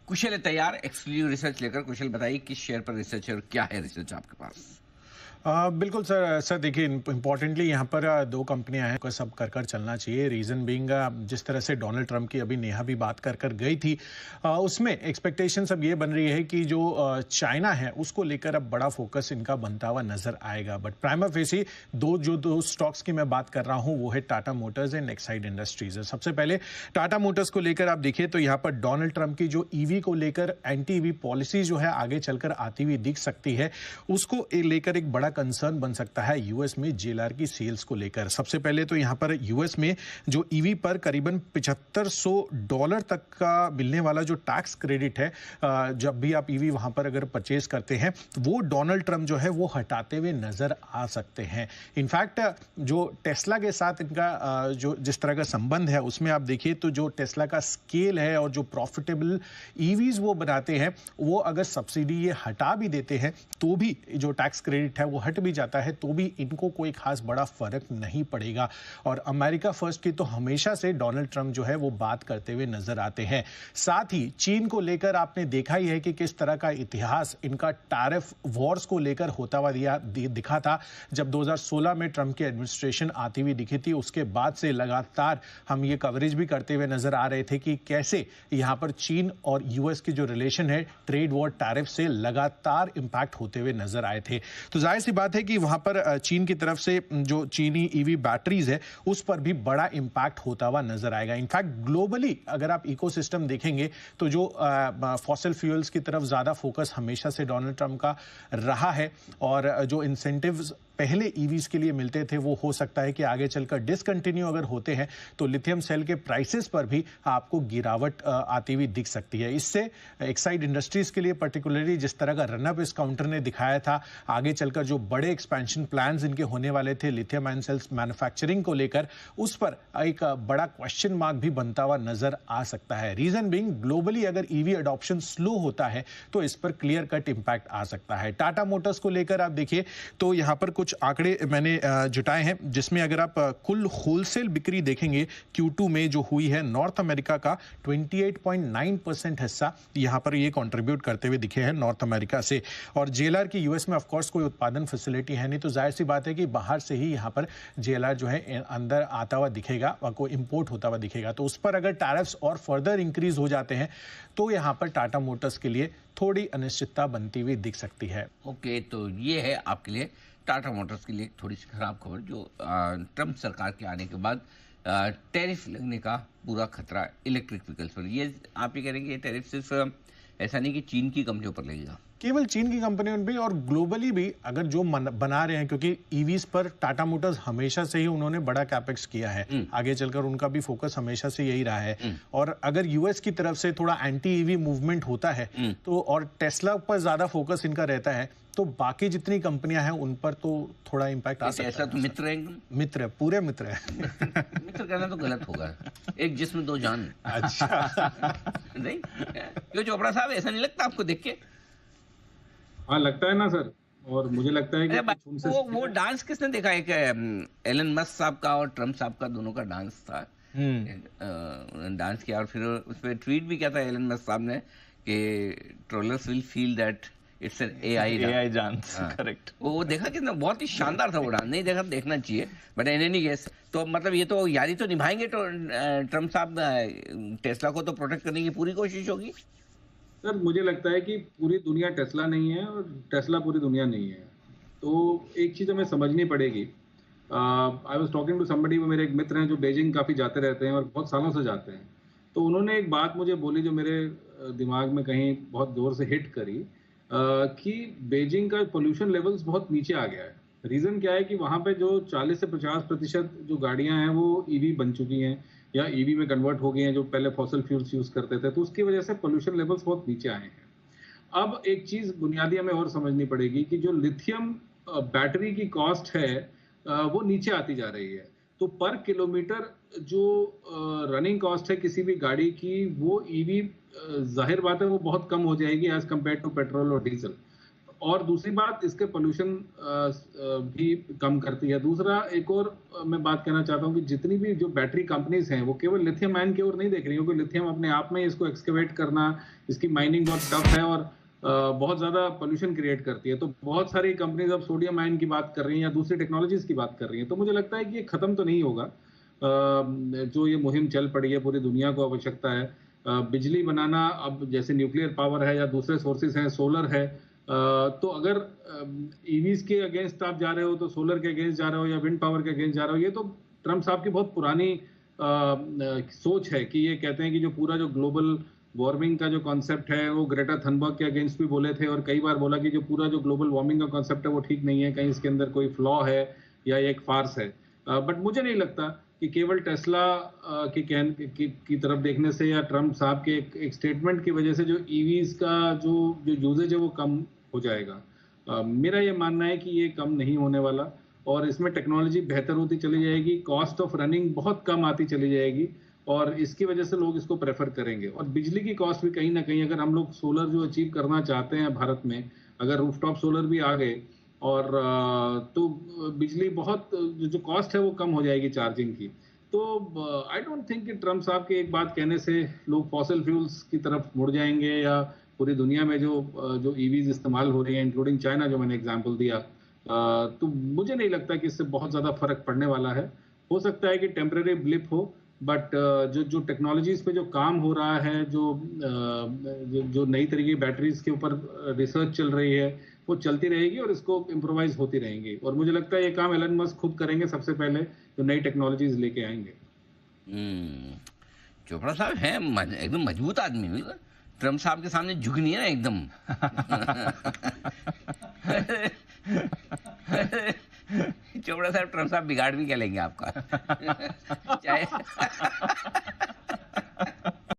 कुशल है तैयार exclusive research लेकर। कुशल बताइए किस शेयर पर रिसर्च है और क्या है रिसर्च आपके पास? बिल्कुल सर। सर देखिए, इम्पोर्टेंटली यहाँ पर दो कंपनियां हैं, सब कर कर चलना चाहिए। रीज़न बीइंग, जिस तरह से डोनाल्ड ट्रंप की अभी नेहा भी बात कर कर गई थी, उसमें एक्सपेक्टेशंस अब ये बन रही है कि जो चाइना है उसको लेकर अब बड़ा फोकस इनका बनता हुआ नजर आएगा। बट प्राइमा फेसी दो स्टॉक्स की मैं बात कर रहा हूँ, वो है Tata Motors and Exide industries. सबसे पहले टाटा मोटर्स को लेकर आप देखिए तो यहाँ पर डोनाल्ड ट्रंप की जो ईवी को लेकर एंटी ईवी पॉलिसी जो है आगे चलकर आती हुई दिख सकती है, उसको लेकर एक बड़ा कंसर्न बन सकता है यूएस में जेएलआर की सेल्स को लेकर। सबसे पहले तो यहां पर यूएस में जो ईवी पर करीबन $7500 तक का मिलने वाला जो टैक्स क्रेडिट है, जब भी आप ईवी वहां पर अगर परचेज करते हैं, वो डोनाल्ड ट्रंप जो है वो हटाते हुए नजर आ सकते हैं। इनफैक्ट जो टेस्ला के साथ इनका जो जिस तरह का संबंध है, उसमें आप देखिए तो जो टेस्ला का स्केल है और जो प्रॉफिटेबल ईवीज वो बनाते हैं, वो अगर सब्सिडी ये हटा भी देते हैं तो भी जो टैक्स क्रेडिट है वो हट भी जाता है तो भी इनको कोई खास बड़ा फर्क नहीं पड़ेगा। और अमेरिका फर्स्ट की तो हमेशा से डोनाल्ड ट्रंप जो है वो बात करते हुए नजर आते हैं। साथ ही चीन को लेकर आपने देखा ही है कि किस तरह का इतिहास इनका टैरिफ वॉर्स को लेकर होता हुआ दिखा था। जब 2016 में ट्रंप की एडमिनिस्ट्रेशन आती हुई दिखी थी, उसके बाद से लगातार हम ये कवरेज भी करते हुए नजर आ रहे थे कि कैसे यहां पर चीन और यूएस की जो रिलेशन है ट्रेड वॉर टैरिफ से लगातार इंपैक्ट होते हुए नजर आए थे। तो जाहिर सी बात है कि वहां पर चीन की तरफ से जो चीनी ईवी बैटरीज है उस पर भी बड़ा इंपैक्ट होता हुआ नजर आएगा। इनफैक्ट ग्लोबली अगर आप इकोसिस्टम देखेंगे तो जो फॉसिल फ्यूल्स की तरफ ज्यादा फोकस हमेशा से डोनाल्ड ट्रंप का रहा है, और जो इंसेंटिव्स पहले ईवीज के लिए मिलते थे वो हो सकता है कि आगे चलकर डिसकंटिन्यू अगर होते हैं तो लिथियम सेल के प्राइसेस पर भी आपको गिरावट आती हुई दिख सकती है। इससे एक्साइड इंडस्ट्रीज के लिए पर्टिकुलरली जिस तरह का रनअप इस काउंटर ने दिखाया था, आगे चलकर जो बड़े एक्सपेंशन प्लान्स इनके होने वाले थे लिथियम आयन सेल्स मैन्युफैक्चरिंग को लेकर, उस पर एक बड़ा क्वेश्चन मार्क भी बनता हुआ नजर आ सकता है। रीजन बीइंग, ग्लोबली अगर ईवी अडॉप्शन स्लो होता है तो इस पर क्लियर कट इंपैक्ट आ सकता है। टाटा मोटर्स को लेकर आप देखिए तो यहां पर कुछ आंकड़े मैंने जुटाए हैं, जिसमें अगर आप कुल होलसेल बिक्री देखेंगे Q2 में जो हुई है, नॉर्थ अमेरिका का 28.9% हिस्सा यहां पर ये कंट्रीब्यूट करते हुए दिखे हैं नॉर्थ अमेरिका से। और जेएलआर की यूएस में ऑफ कोर्स कोई उत्पादन फैसिलिटी है नहीं, तो जाहिर सी बात है कि बाहर से ही यहां पर जेएलआर जो है अंदर आता हुआ दिखेगा और कोई इंपोर्ट होता हुआ दिखेगा। तो उस पर अगर टैरिफ्स और फर्दर इंक्रीज हो जाते हैं तो यहां पर टाटा मोटर्स के लिए थोड़ी अनिश्चितता बनती हुई दिख सकती है। ओके, तो ये है आपके लिए टाटा मोटर्स के लिए थोड़ी सी खराब खबर, जो ट्रंप सरकार के आने के बाद टैरिफ लगने का पूरा खतरा इलेक्ट्रिक व्हीकल्स पर। ये आप ये कह रहे हैं कि ये टैरिफ सिर्फ ऐसा नहीं कि चीन की कंपनियों पर लगेगा? केवल चीन की कंपनियों में भी और ग्लोबली भी अगर जो बना रहे हैं, क्योंकि ईवीज पर टाटा मोटर्स हमेशा से ही उन्होंने बड़ा कैपेक्स किया है, आगे चलकर उनका भी फोकस हमेशा से यही रहा है। और अगर यूएस की तरफ से थोड़ा एंटी ईवी मूवमेंट होता है तो, और टेस्ला पर ज्यादा फोकस इनका रहता है, तो बाकी जितनी कंपनियां हैं उन पर तो थोड़ा इंपैक्ट आ सकता है। ऐसा तो मित्र है एकदम? मित्र है, पूरे मित्र है। मित्र कहना तो गलत होगा, एक जिस्म दो जान। अच्छा। नहीं क्यों चोपड़ा साहब, ऐसा नहीं लगता आपको देख के? हाँ, लगता है ना सर। और मुझे लगता है कि अरे कुछ उनसे वो डांस किसने देखा? एक एलन मस्क साहब का और ट्रम्प साहब का, दोनों का डांस था। डांस किया और फिर उस पर ट्वीट भी किया था एलन मस्क साहब ने कि trollers will feel that it's an AI dance. Correct. वो देखा कितना बहुत ही शानदार था वो डांस। नहीं देखा, देखना चाहिए। बट इन एनी केस, तो मतलब ये तो यारी तो निभाएंगे तो ट्रम्प साहब। टेस्ला को तो प्रोटेक्ट करने की पूरी कोशिश होगी। सर, मुझे लगता है कि पूरी दुनिया टेस्ला नहीं है और टेस्ला पूरी दुनिया नहीं है। तो एक चीज़ हमें समझनी पड़ेगी। I was talking to somebody, वो मेरे एक मित्र हैं जो बीजिंग काफ़ी जाते रहते हैं और बहुत सालों से जाते हैं। तो उन्होंने एक बात मुझे बोली जो मेरे दिमाग में कहीं बहुत जोर से हिट करी, कि बीजिंग का पोल्यूशन लेवल्स बहुत नीचे आ गया है। रीज़न क्या है कि वहाँ पे जो 40 से 50% जो गाड़ियाँ हैं वो ईवी बन चुकी हैं या ईवी में कन्वर्ट हो गई हैं, जो पहले फॉसिल फ्यूल्स यूज़ करते थे। तो उसकी वजह से पोल्यूशन लेवल्स बहुत नीचे आए हैं। अब एक चीज़ बुनियादी हमें और समझनी पड़ेगी कि जो लिथियम बैटरी की कॉस्ट है वो नीचे आती जा रही है। तो पर किलोमीटर जो रनिंग कॉस्ट है किसी भी गाड़ी की, वो ईवी, जाहिर बात है वो बहुत कम हो जाएगी एज कम्पेयर टू पेट्रोल और डीजल। और दूसरी बात, इसके पोल्यूशन भी कम करती है। दूसरा एक और मैं बात कहना चाहता हूँ कि जितनी भी जो बैटरी कंपनीज हैं वो केवल लिथियम आयन की ओर नहीं देख रही, क्योंकि लिथियम अपने आप में इसको एक्सकेवेट करना, इसकी माइनिंग बहुत टफ है और बहुत ज़्यादा पोल्यूशन क्रिएट करती है। तो बहुत सारी कंपनीज अब सोडियम आयन की बात कर रही हैं या दूसरी टेक्नोलॉजीज की बात कर रही हैं। तो मुझे लगता है कि ये खत्म तो नहीं होगा। जो ये मुहिम चल पड़ी है, पूरी दुनिया को आवश्यकता है बिजली बनाना। अब जैसे न्यूक्लियर पावर है या दूसरे सोर्सेज हैं, सोलर है, तो अगर ईवीज के अगेंस्ट आप जा रहे हो तो सोलर के अगेंस्ट जा रहे हो या विंड पावर के अगेंस्ट जा रहे हो। ये तो ट्रम्प साहब की बहुत पुरानी सोच है कि ये कहते हैं कि जो पूरा जो ग्लोबल वार्मिंग का जो कॉन्सेप्ट है वो ग्रेटा थनबर्ग के अगेंस्ट भी बोले थे और कई बार बोला कि जो पूरा जो ग्लोबल वार्मिंग का कॉन्सेप्ट है वो ठीक नहीं है, कहीं इसके अंदर कोई फ्लॉ है या एक फार्स है। बट मुझे नहीं लगता कि केवल टेस्ला की तरफ देखने से या ट्रम्प साहब के एक स्टेटमेंट की वजह से जो ईवीज का जो यूजेज है वो कम हो जाएगा। मेरा ये मानना है कि ये कम नहीं होने वाला और इसमें टेक्नोलॉजी बेहतर होती चली जाएगी, कॉस्ट ऑफ रनिंग बहुत कम आती चली जाएगी और इसकी वजह से लोग इसको प्रेफर करेंगे। और बिजली की कॉस्ट भी कहीं ना कहीं, अगर हम लोग सोलर जो अचीव करना चाहते हैं भारत में, अगर रूफटॉप सोलर भी आ गए और तो बिजली बहुत जो कॉस्ट है वो कम हो जाएगी चार्जिंग की। तो आई डोंट थिंक कि ट्रम्प साहब के एक बात कहने से लोग फॉसिल फ्यूल्स की तरफ मुड़ जाएंगे या पूरी दुनिया में जो ईवीज इस्तेमाल हो रही हैं, इंक्लूडिंग चाइना जो मैंने एग्जांपल दिया, तो मुझे नहीं लगता कि इससे बहुत ज़्यादा फर्क पड़ने वाला है। हो सकता है कि टेम्परेरी ब्लिप हो, बट जो टेक्नोलॉजीज पे जो काम हो रहा है, जो नई तरीके की बैटरीज के ऊपर रिसर्च चल रही है वो चलती रहेगी और इसको इम्प्रोवाइज होती रहेंगी। और मुझे लगता है ये काम एलन मस्क खुद करेंगे सबसे पहले, जो नई टेक्नोलॉजीज लेके आएंगे। चोपड़ा साहब हैं एकदम मजबूत आदमी, ट्रम्प साहब के सामने झुक नहीं है ना एकदम। चोपड़ा साहब, ट्रम्प साहब बिगाड़ भी क्या लेंगे आपका? चाहे